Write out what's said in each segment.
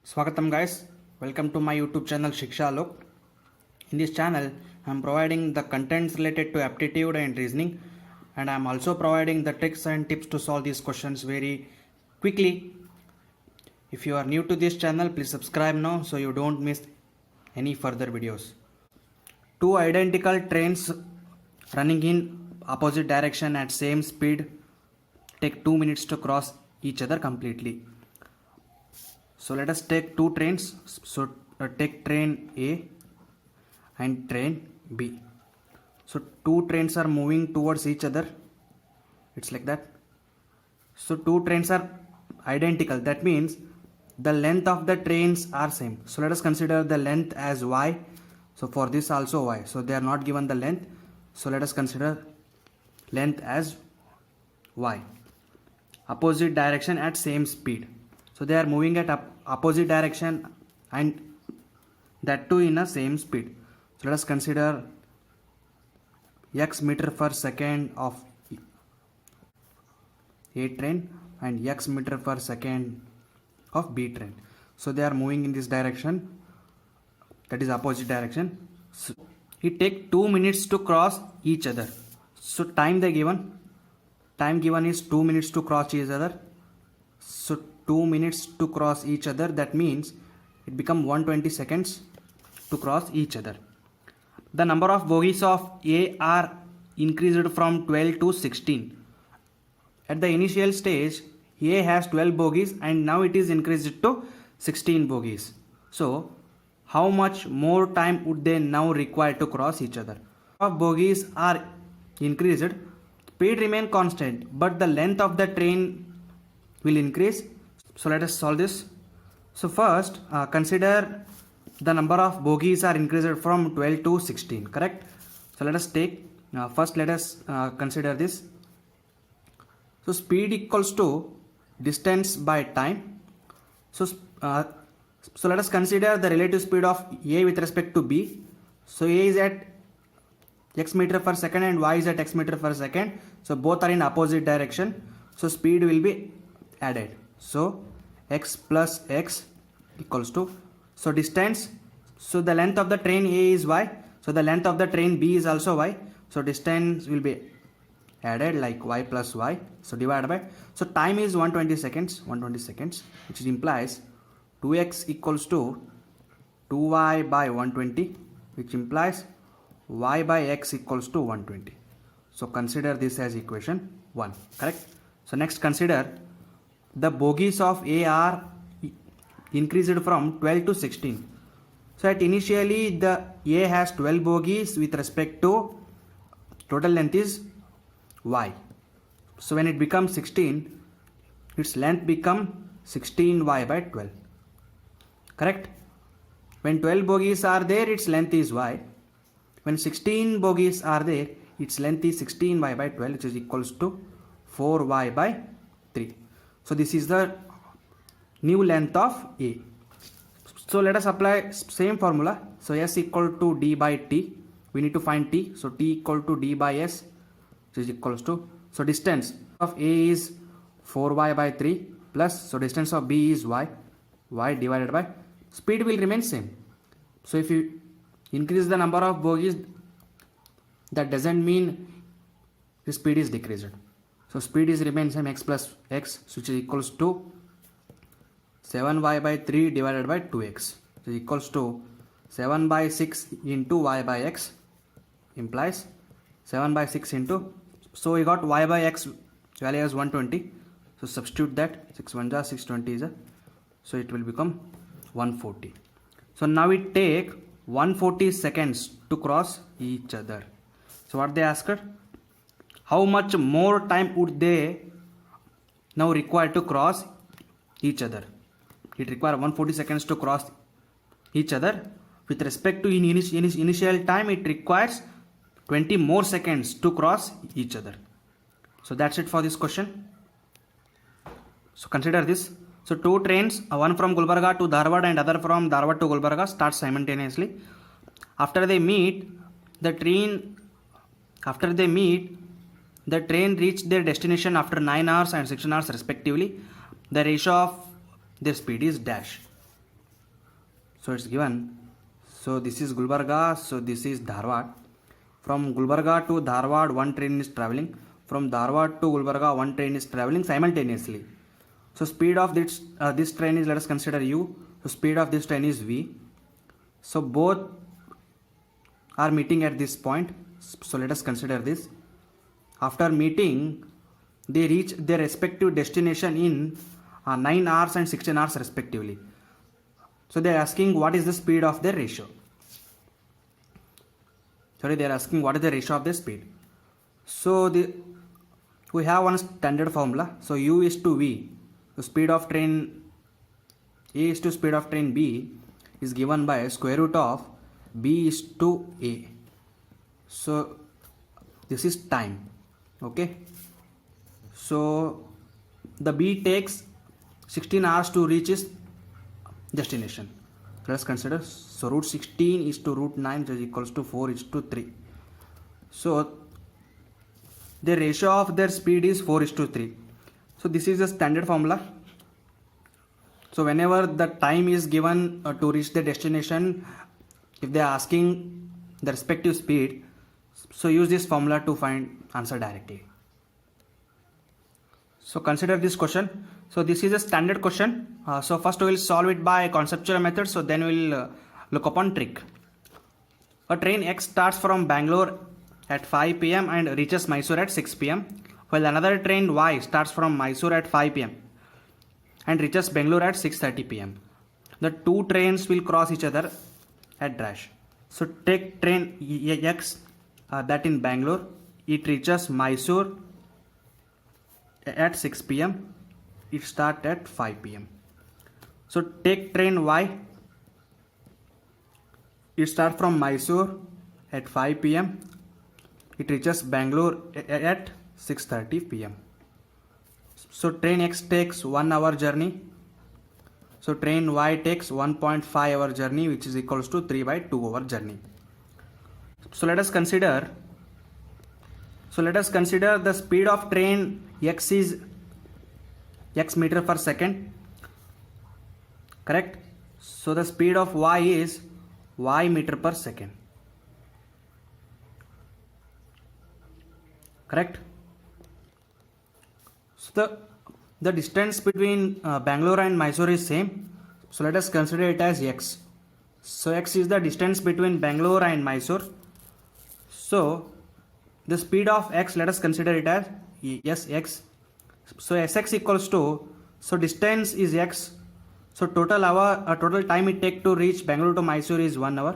Swagatam guys, welcome to my YouTube channel Shiksha Lok. In this channel, I am providing the contents related to aptitude and reasoning, and I am also providing the tricks and tips to solve these questions very quickly. If you are new to this channel, please subscribe now so you don't miss any further videos. Two identical trains running in opposite direction at same speed take 2 minutes to cross each other completely. So let us take two trains. So take train A and train B. So two trains are moving towards each other. It's like that. So two trains are identical. That means the length of the trains are same. So let us consider the length as y. So for this also y. So they are not given the length. So let us consider length as y. Opposite direction at same speed. So they are moving at opposite direction and that too in a same speed. So let us consider x meter per second of A train and x meter per second of B train. So they are moving in this direction, that is opposite direction. So it takes 2 minutes to cross each other. So time given is 2 minutes to cross each other. So 2 minutes to cross each other, that means it becomes 120 seconds to cross each other. The number of bogies of A are increased from 12 to 16. At the initial stage, A has 12 bogies and now it is increased to 16 bogies. So how much more time would they now require to cross each other? Of bogies are increased, speed remain constant, but the length of the train will increase. So let us solve this. So first consider the number of bogies are increased from 12 to 16, correct? So let us take first let us consider this. So speed equals to distance by time. So let us consider the relative speed of A with respect to B. So A is at x meter per second and y is at x meter per second. So both are in opposite direction. So speed will be added. So x plus x equals to, so distance, so the length of the train A is y, so the length of the train B is also y, so distance will be added like y plus y, so divided by, so time is 120 seconds, which implies 2x equals to 2y by 120, which implies y by x equals to 120. So consider this as equation 1, correct? So next consider the bogies of A are increased from 12 to 16. So at initially the A has 12 bogies with respect to total length is y. So when it becomes 16, its length become 16y by 12. Correct? When 12 bogies are there, its length is y. When 16 bogies are there, its length is 16y by 12, which is equals to 4y by 3. So this is the new length of A. So let us apply same formula. So S equal to D by T. We need to find T. So T equal to D by S, which is equals to, so distance of A is 4y by 3 plus, so distance of B is y divided by, speed will remain same. So if you increase the number of bogies, that doesn't mean the speed is decreased. So speed is remains same, x plus x, which is equals to 7y by 3 divided by 2x, which is equals to 7 by 6 into y by x, implies 7 by 6 into, so we got y by x value as 120. So substitute that, 6 1 ja 620 is a, so it will become 140. So now it take 140 seconds to cross each other. So what they asked, how much more time would they now require to cross each other? It requires 140 seconds to cross each other. With respect to initial time, it requires 20 more seconds to cross each other. So that's it for this question. So consider this. So two trains, one from Gulbarga to Dharwad and other from Dharwad to Gulbarga, start simultaneously. After they meet, the train reached their destination after 9 hours and 16 hours respectively. The ratio of their speed is dash. So it's given. So this is Gulbarga, so this is Dharwad. From Gulbarga to Dharwad, one train is traveling. From Dharwad to Gulbarga, one train is traveling simultaneously. So speed of this train is, let us consider u. So speed of this train is v. So both are meeting at this point. So let us consider this. After meeting, they reach their respective destination in 9 hours and 16 hours respectively. So they are asking what is the speed of their ratio. They are asking what is the ratio of their speed. So we have one standard formula. So u is to v. The speed of train A is to speed of train B is given by square root of B is to A. So this is time. Okay. So the B takes 16 hours to reach its destination. Let's consider. So root 16 is to root 9, which is equals to 4 is to 3. So the ratio of their speed is 4 is to 3. So this is the standard formula. So whenever the time is given to reach the destination, if they are asking the respective speed, so use this formula to find answer directly. So consider this question. So this is a standard question. So first we will solve it by conceptual method. So then we will look upon trick. A train X starts from Bangalore at 5 pm and reaches Mysore at 6 pm. While another train Y starts from Mysore at 5 pm and reaches Bangalore at 6:30 pm. The two trains will cross each other at dash. So take train X that in Bangalore, it reaches Mysore at 6 pm. It starts at 5 pm. So take train Y. It starts from Mysore at 5 pm. It reaches Bangalore at 6:30 pm. So train X takes 1 hour journey. So train Y takes 1.5 hour journey, which is equals to 3/2 hour journey. So let us consider the speed of train X is X meter per second. Correct? So the speed of Y is Y meter per second. Correct? So the distance between Bangalore and Mysore is same. So let us consider it as X. So X is the distance between Bangalore and Mysore. So the speed of X, let us consider it as Sx. So Sx equals to, so distance is X. So total time it take to reach Bangalore to Mysore is 1 hour.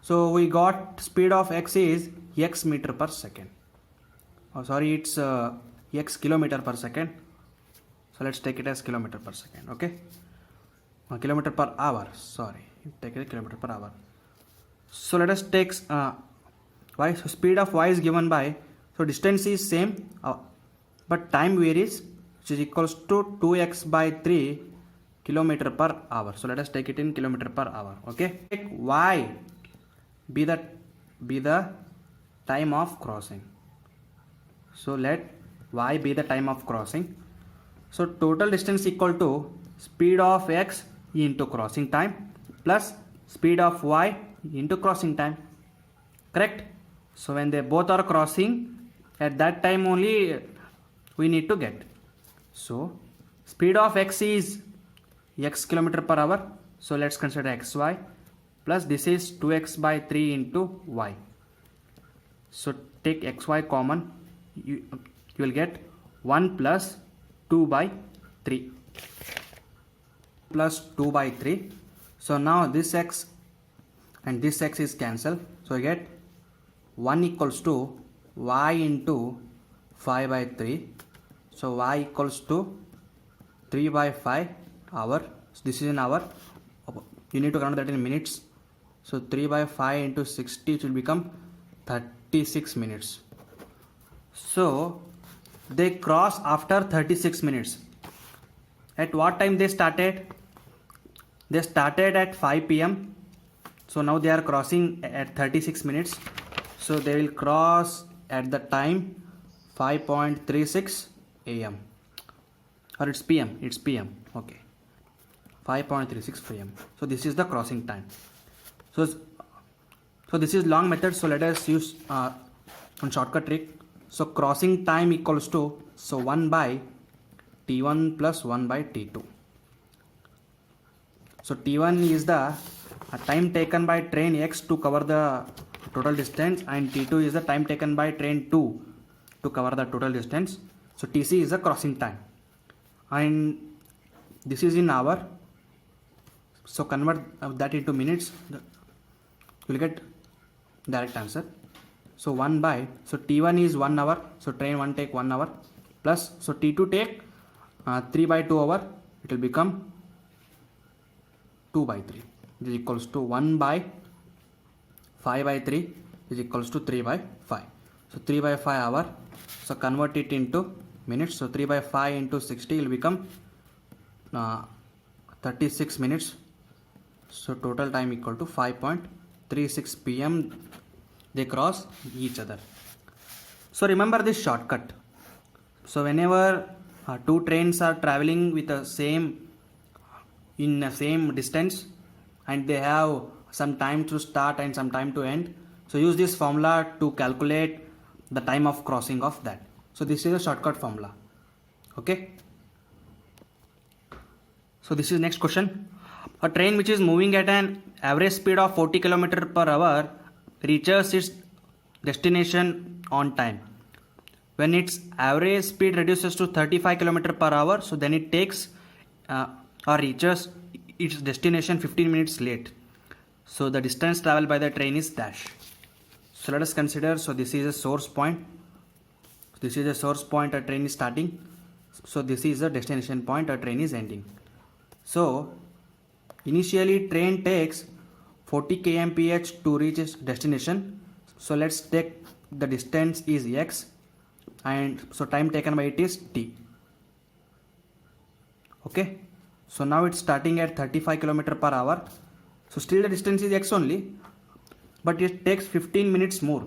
So we got speed of X is X meter per second. Oh sorry, it's X kilometer per second. So let's take it as kilometer per second. Okay, kilometer per hour. Sorry, take it kilometer per hour. So let us take Y. So speed of Y is given by, so distance is same, but time varies, which is equals to 2x/3 kilometer per hour. So let us take it in kilometer per hour. Okay, take Y be the time of crossing. So let Y be the time of crossing. So total distance equal to speed of X into crossing time plus speed of Y into crossing time. Correct? So when they both are crossing, at that time only we need to get. So speed of X is X kilometer per hour. So let's consider XY plus this is 2x/3 into Y. So take XY common. You will get 1 plus 2/3 plus 2/3. So now this X and this X is cancelled. So I get 1 equals to Y into 5/3. So Y equals to 3/5 hour. So this is an hour. You need to count that in minutes. So 3/5 into 60, it will become 36 minutes. So they cross after 36 minutes. At what time they started? They started at 5 pm. So now they are crossing at 36 minutes. So they will cross at the time 5:36 am. Or it's pm. Okay. 5.36 pm. So this is the crossing time. So this is long method. So let us use one shortcut trick. So crossing time equals to 1 by T1 plus 1 by T2. So T1 is the time taken by train X to cover the total distance, and T2 is the time taken by train 2 to cover the total distance. So TC is the crossing time, and this is in hour. So convert that into minutes, you will get direct answer. So 1 by, so T1 is 1 hour, so train 1 take 1 hour, plus, so T2 take 3 by 2 hour, it will become 2 by 3. This is equals to 1 by 5 by 3 is equals to 3 by 5. So 3 by 5 hour, so convert it into minutes. So 3 by 5 into 60 will become 36 minutes. So total time equal to 5.36 pm they cross each other. So remember this shortcut. So whenever two trains are traveling with the same distance and they have some time to start and some time to end, so use this formula to calculate the time of crossing of that. So this is a shortcut formula. Okay. So this is next question. A train which is moving at an average speed of 40 km per hour reaches its destination on time. When its average speed reduces to 35 km per hour, so then it takes or reaches its destination 15 minutes late. So the distance traveled by the train is dash. So let us consider, so this is a source point. This is a source point, a train is starting. So this is a destination point, a train is ending. So initially train takes 40 kmph to reach its destination. So let's take the distance is x, and so time taken by it is t. Okay. So now it's starting at 35 km per hour. So still the distance is x only, but it takes 15 minutes more.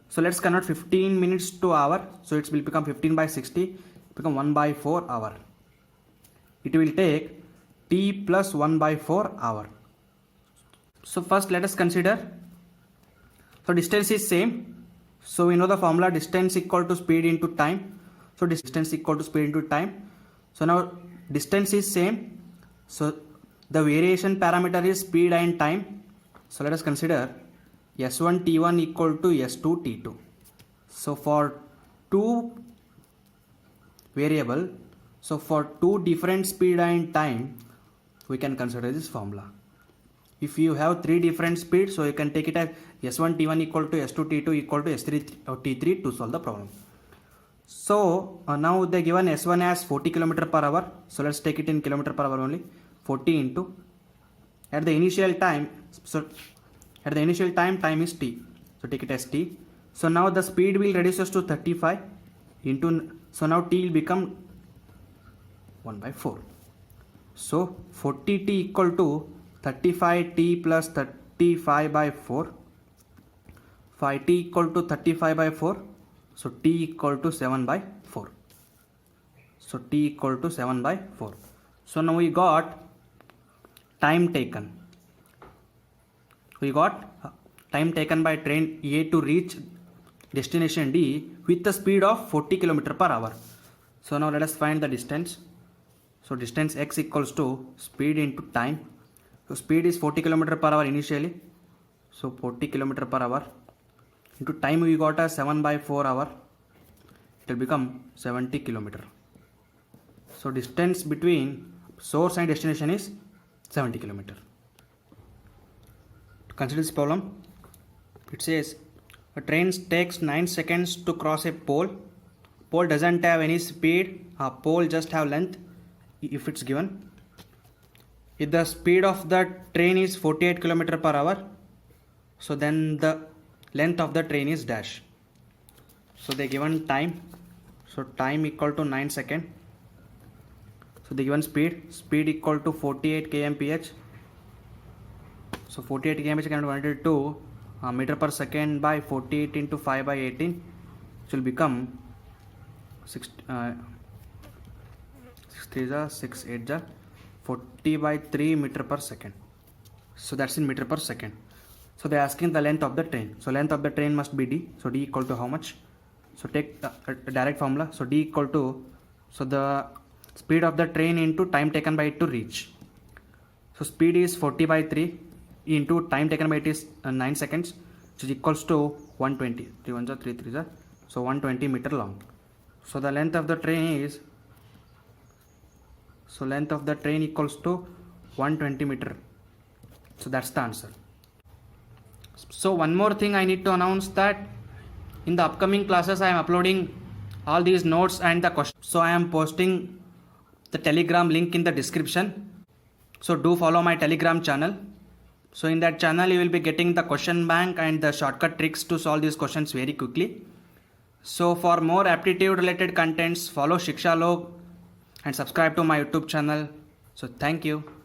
So let's convert 15 minutes to hour. So it will become 15 by 60, become 1 by 4 hour. It will take t plus 1 by 4 hour. So first let us consider, so distance is same. So we know the formula, distance equal to speed into time. So distance equal to speed into time. So now distance is same. So the variation parameter is speed and time. So let us consider S1 T1 equal to S2 T2. So for two variable, so for two different speed and time, we can consider this formula. If you have three different speeds, so you can take it as S1 T1 equal to S2 T2 equal to S3 T3 to solve the problem. So now they given S1 as 40 km per hour. So let's take it in km per hour only. 40 into at the initial time. So at the initial time, time is t. So take it as t. So now the speed will reduces to 35 into. So now t will become 1 by 4. So 40t equal to 35t plus 35 by 4. 5t equal to 35 by 4. So t equal to 7 by 4. So t equal to 7 by 4. So now we got time taken. We got time taken by train A to reach destination D with the speed of 40 km per hour. So now let us find the distance. So distance x equals to speed into time. So speed is 40 km per hour initially. So 40 km per hour into time we got a 7 by 4 hour. It will become 70 km. So distance between source and destination is 70 km. To consider this problem, it says a train takes 9 seconds to cross a pole. Pole doesn't have any speed. A pole just have length if it's given. If the speed of the train is 48 km per hour, so then the length of the train is dash. So they given time. So time equal to 9 seconds. So they given speed equal to 48 kmph. So 48 kmph converted to meter per second by 48 into 5 by 18, which will become 6 3 6 8 40 by 3 meter per second. So that's in meter per second. So they're asking the length of the train. So length of the train must be d. So d equal to how much? So take a direct formula. So d equal to, so the speed of the train into time taken by it to reach. So speed is 40 by 3 into time taken by it is 9 seconds, which is equals to 120. 3 ones are 3 3s are. So 120 meter long. So the length of the train is, so length of the train equals to 120 meter. So that's the answer. So one more thing I need to announce that in the upcoming classes I am uploading all these notes and the questions. So I am posting the Telegram link in the description. So do follow my Telegram channel. So in that channel you will be getting the question bank and the shortcut tricks to solve these questions very quickly. So for more aptitude related contents, follow Shiksha Log and subscribe to my YouTube channel. So thank you.